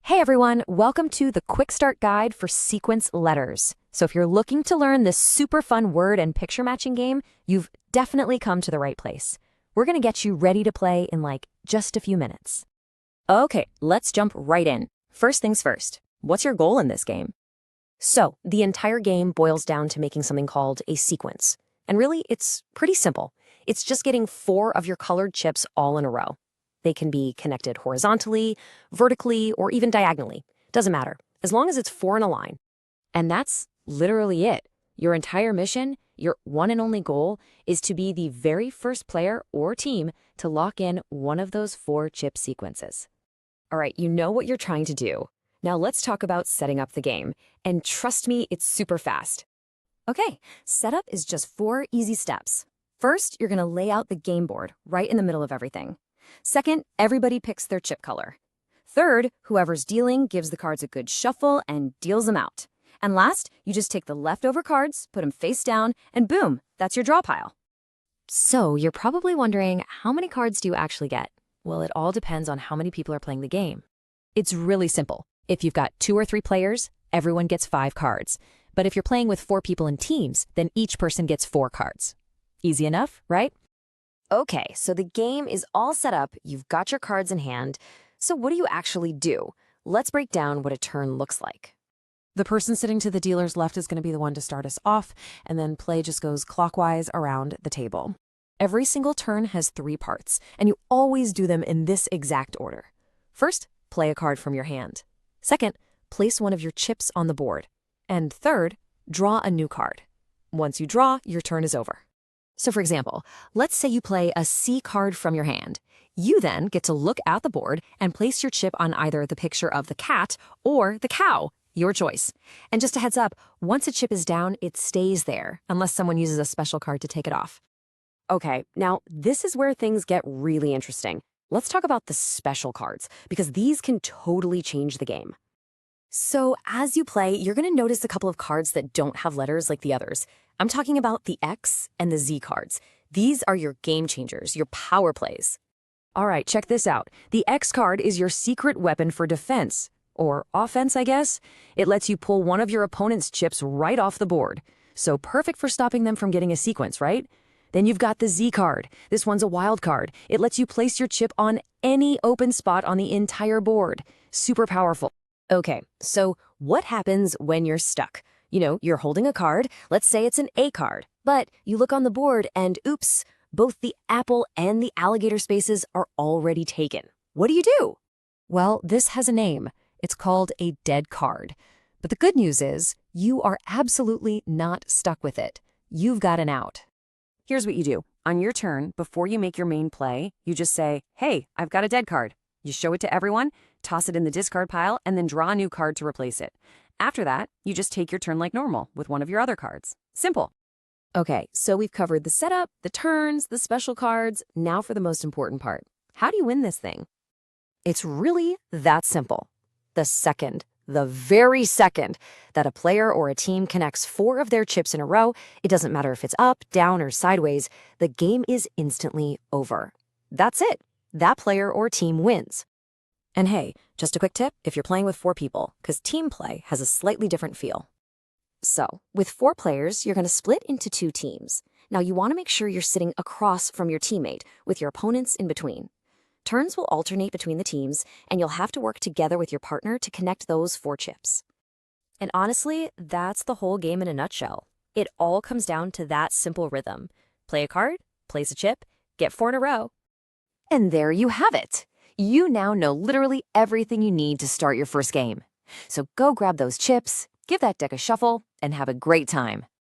Hey everyone, welcome to the Quick Start Guide for Sequence Letters. So if you're looking to learn this super fun word and picture matching game, you've definitely come to the right place. We're going to get you ready to play in just a few minutes. Okay, let's jump right in. First things first, what's your goal in this game? So the entire game boils down to making something called a sequence. And really, it's pretty simple. It's just getting 4 of your colored chips all in a row. They can be connected horizontally, vertically, or even diagonally. Doesn't matter, as long as it's 4 in a line. And that's literally it. Your entire mission, your one and only goal, is to be the very first player or team to lock in one of those 4 chip sequences. All right, you know what you're trying to do. Now let's talk about setting up the game. And trust me, it's super fast. Okay, setup is just 4 easy steps. First, you're going to lay out the game board right in the middle of everything. Second, everybody picks their chip color. Third, whoever's dealing gives the cards a good shuffle and deals them out. And last, you just take the leftover cards, put them face down, and boom, that's your draw pile. So you're probably wondering, how many cards do you actually get? Well, it all depends on how many people are playing the game. It's really simple. If you've got 2 or 3 players, everyone gets 5 cards. But if you're playing with 4 people in teams, then each person gets 4 cards. Easy enough, right? Okay, so the game is all set up, you've got your cards in hand. So what do you actually do? Let's break down what a turn looks like. The person sitting to the dealer's left is going to be the one to start us off, and then play just goes clockwise around the table. Every single turn has 3 parts, and you always do them in this exact order. First, play a card from your hand. Second, place one of your chips on the board. And third, draw a new card. Once you draw, your turn is over. So for example, let's say you play a C card from your hand. You then get to look at the board and place your chip on either the picture of the cat or the cow, your choice. And just a heads up, once a chip is down, it stays there, unless someone uses a special card to take it off. Okay, now this is where things get really interesting. Let's talk about the special cards, because these can totally change the game. So as you play, you're going to notice a couple of cards that don't have letters like the others. I'm talking about the X and the Z cards. These are your game changers, your power plays. All right, check this out. The X card is your secret weapon for defense, or offense, I guess. It lets you pull one of your opponent's chips right off the board. So perfect for stopping them from getting a sequence, right? Then you've got the Z card. This one's a wild card. It lets you place your chip on any open spot on the entire board. Super powerful. Okay, so what happens when you're stuck? You know, you're holding a card, let's say it's an A card, but you look on the board and oops, both the apple and the alligator spaces are already taken. What do you do? Well, this has a name. It's called a dead card. But the good news is, you are absolutely not stuck with it. You've got an out. Here's what you do. On your turn, before you make your main play, you just say, hey, I've got a dead card. You show it to everyone, toss it in the discard pile, and then draw a new card to replace it. After that, you just take your turn like normal with one of your other cards. Simple. Okay, so we've covered the setup, the turns, the special cards. Now for the most important part. How do you win this thing? It's really that simple. The very second that a player or a team connects 4 of their chips in a row, it doesn't matter if it's up, down, or sideways, the game is instantly over. That's it. That player or team wins. And hey, just a quick tip if you're playing with 4 people, because team play has a slightly different feel. So, with 4 players, you're going to split into 2 teams. Now, you want to make sure you're sitting across from your teammate, with your opponents in between. Turns will alternate between the teams, and you'll have to work together with your partner to connect those 4 chips. And honestly, that's the whole game in a nutshell. It all comes down to that simple rhythm. Play a card, place a chip, get 4 in a row. And there you have it. You now know literally everything you need to start your first game. So go grab those chips, give that deck a shuffle, and have a great time.